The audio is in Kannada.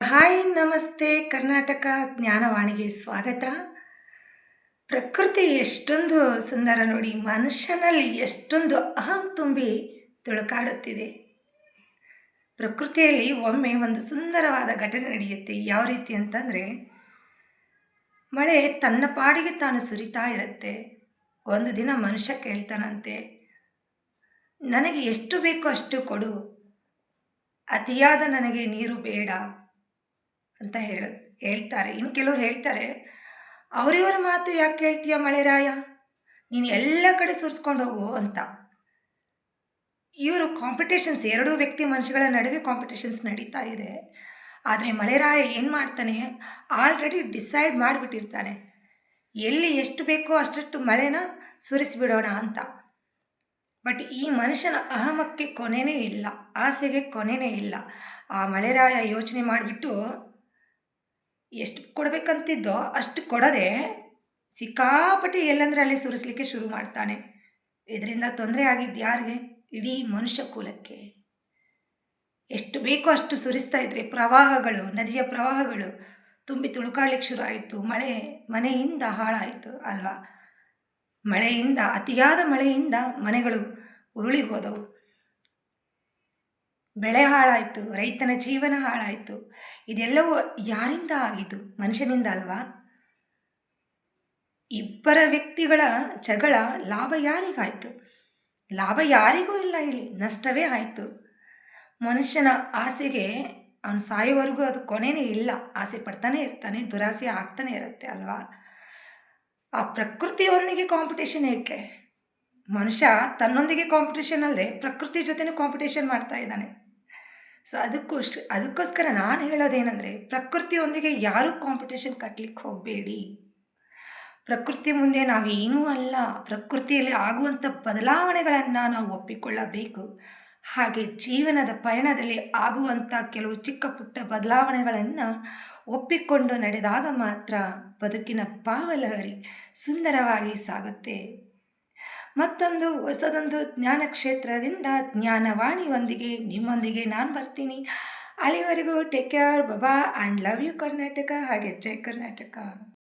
ಹಾಯ್ ನಮಸ್ತೆ ಕರ್ನಾಟಕ ಜ್ಞಾನವಾಣಿಗೆ ಸ್ವಾಗತ. ಪ್ರಕೃತಿ ಎಷ್ಟೊಂದು ಸುಂದರ ನೋಡಿ, ಮನುಷ್ಯನಲ್ಲಿ ಎಷ್ಟೊಂದು ಅಹಂ ತುಂಬಿ ತುಳುಕಾಡುತ್ತಿದೆ. ಪ್ರಕೃತಿಯಲ್ಲಿ ಒಮ್ಮೆ ಒಂದು ಸುಂದರವಾದ ಘಟನೆ ನಡೆಯುತ್ತೆ. ಯಾವ ರೀತಿ ಅಂತಂದರೆ, ಮಳೆ ತನ್ನ ಪಾಡಿಗೆ ತಾನು ಸುರಿತಾ ಇರುತ್ತೆ. ಒಂದು ದಿನ ಮನುಷ್ಯ ಕೇಳ್ತಾನಂತೆ, ನನಗೆ ಎಷ್ಟು ಬೇಕೋ ಅಷ್ಟು ಕೊಡು, ಅತಿಯಾದ ನನಗೆ ನೀರು ಬೇಡ ಅಂತ ಹೇಳ್ತಾರೆ. ಇನ್ನು ಕೆಲವ್ರು ಹೇಳ್ತಾರೆ, ಅವರಿವರ ಮಾತು ಯಾಕೆ ಕೇಳ್ತೀಯ ಮಳೆರಾಯ, ನೀನು ಎಲ್ಲ ಕಡೆ ಸುರಿಸ್ಕೊಂಡು ಹೋಗು ಅಂತ. ಇವರು ಕಾಂಪಿಟೇಷನ್ಸ್, ಎರಡೂ ವ್ಯಕ್ತಿ ಮನುಷ್ಯಗಳ ನಡುವೆ ಕಾಂಪಿಟೇಷನ್ಸ್ ನಡೀತಾ ಇದೆ. ಆದರೆ ಮಳೆರಾಯ ಏನು ಮಾಡ್ತಾನೆ, ಆಲ್ರೆಡಿ ಡಿಸೈಡ್ ಮಾಡಿಬಿಟ್ಟಿರ್ತಾನೆ, ಎಲ್ಲಿ ಎಷ್ಟು ಬೇಕೋ ಅಷ್ಟಷ್ಟು ಮಳೆನ ಸುರಿಸಿಬಿಡೋಣ ಅಂತ. ಬಟ್ ಈ ಮನುಷ್ಯನ ಅಹಮಕ್ಕೆ ಕೊನೆಯೇ ಇಲ್ಲ, ಆಸೆಗೆ ಕೊನೆಯೇ ಇಲ್ಲ. ಆ ಮಳೆರಾಯ ಯೋಚನೆ ಮಾಡಿಬಿಟ್ಟು ಎಷ್ಟು ಕೊಡಬೇಕಂತಿದ್ದೋ ಅಷ್ಟು ಕೊಡದೆ ಸಿಕ್ಕಾಪಟ್ಟೆ ಎಲ್ಲಂದ್ರೆ ಅಲ್ಲಿ ಸುರಿಸ್ಲಿಕ್ಕೆ ಶುರು ಮಾಡ್ತಾನೆ. ಇದರಿಂದ ತೊಂದರೆ ಆಗಿದ್ದು ಯಾರಿಗೆ? ಇಡೀ ಮನುಷ್ಯ ಕುಲಕ್ಕೆ. ಎಷ್ಟು ಬೇಕೋ ಅಷ್ಟು ಸುರಿಸ್ತಾ ಇದ್ರೆ ಪ್ರವಾಹಗಳು, ನದಿಯ ಪ್ರವಾಹಗಳು ತುಂಬಿ ತುಳುಕಾಡ್ಲಿಕ್ಕೆ ಶುರು ಆಯಿತು. ಮನೆಯಿಂದ ಹಾಳಾಯಿತು ಅಲ್ವಾ? ಮಳೆಯಿಂದ, ಅತಿಯಾದ ಮಳೆಯಿಂದ ಮನೆಗಳು ಉರುಳಿ ಹೋದವು, ಬೆಳೆ ಹಾಳಾಯಿತು, ರೈತನ ಜೀವನ ಹಾಳಾಯಿತು. ಇದೆಲ್ಲವೂ ಯಾರಿಂದ ಆಗಿದ್ದು? ಮನುಷ್ಯನಿಂದ ಅಲ್ವಾ? ಇಬ್ಬರ ವ್ಯಕ್ತಿಗಳ ಜಗಳ, ಲಾಭ ಯಾರಿಗಾಯಿತು? ಲಾಭ ಯಾರಿಗೂ ಇಲ್ಲ, ಇಲ್ಲಿ ನಷ್ಟವೇ ಆಯಿತು. ಮನುಷ್ಯನ ಆಸೆಗೆ ಅವನು ಸಾಯೋವರೆಗೂ ಅದು ಕೊನೆಯೇ ಇಲ್ಲ. ಆಸೆ ಪಡ್ತಾನೆ ಇರ್ತಾನೆ, ದುರಾಸೆ ಆಗ್ತಾನೆ ಇರುತ್ತೆ ಅಲ್ವಾ? ಆ ಪ್ರಕೃತಿಯೊಂದಿಗೆ ಕಾಂಪಿಟೇಷನ್ ಏಕೆ? ಮನುಷ್ಯ ತನ್ನೊಂದಿಗೆ ಕಾಂಪಿಟೇಷನ್ ಅಲ್ಲದೆ ಪ್ರಕೃತಿ ಜೊತೆನೂ ಕಾಂಪಿಟೇಷನ್ ಮಾಡ್ತಾ ಇದ್ದಾನೆ. ಸೊ ಅದಕ್ಕೋಸ್ಕರ ನಾನು ಹೇಳೋದೇನೆಂದರೆ, ಪ್ರಕೃತಿಯೊಂದಿಗೆ ಯಾರೂ ಕಾಂಪಿಟೇಷನ್ ಕಟ್ಟಲಿಕ್ಕೆ ಹೋಗಬೇಡಿ. ಪ್ರಕೃತಿ ಮುಂದೆ ನಾವೇನೂ ಅಲ್ಲ. ಪ್ರಕೃತಿಯಲ್ಲಿ ಆಗುವಂಥ ಬದಲಾವಣೆಗಳನ್ನು ನಾವು ಒಪ್ಪಿಕೊಳ್ಳಬೇಕು. ಹಾಗೆ ಜೀವನದ ಪಯಣದಲ್ಲಿ ಆಗುವಂಥ ಕೆಲವು ಚಿಕ್ಕ ಪುಟ್ಟ ಬದಲಾವಣೆಗಳನ್ನು ಒಪ್ಪಿಕೊಂಡು ನಡೆದಾಗ ಮಾತ್ರ ಬದುಕಿನ ಪಾವಲಹರಿ ಸುಂದರವಾಗಿ ಸಾಗುತ್ತೆ. ಮತ್ತೊಂದು ಹೊಸದೊಂದು ಜ್ಞಾನ ಕ್ಷೇತ್ರದಿಂದ ಜ್ಞಾನವಾಣಿಯೊಂದಿಗೆ ನಿಮ್ಮೊಂದಿಗೆ ನಾನು ಬರ್ತೀನಿ. ಅಲ್ಲಿವರೆಗೂ ಟೇಕ್ ಕೇರ್, ಬಾಬಾ ಆ್ಯಂಡ್ ಲವ್ ಯು ಕರ್ನಾಟಕ. ಹಾಗೆ ಜೈ ಕರ್ನಾಟಕ.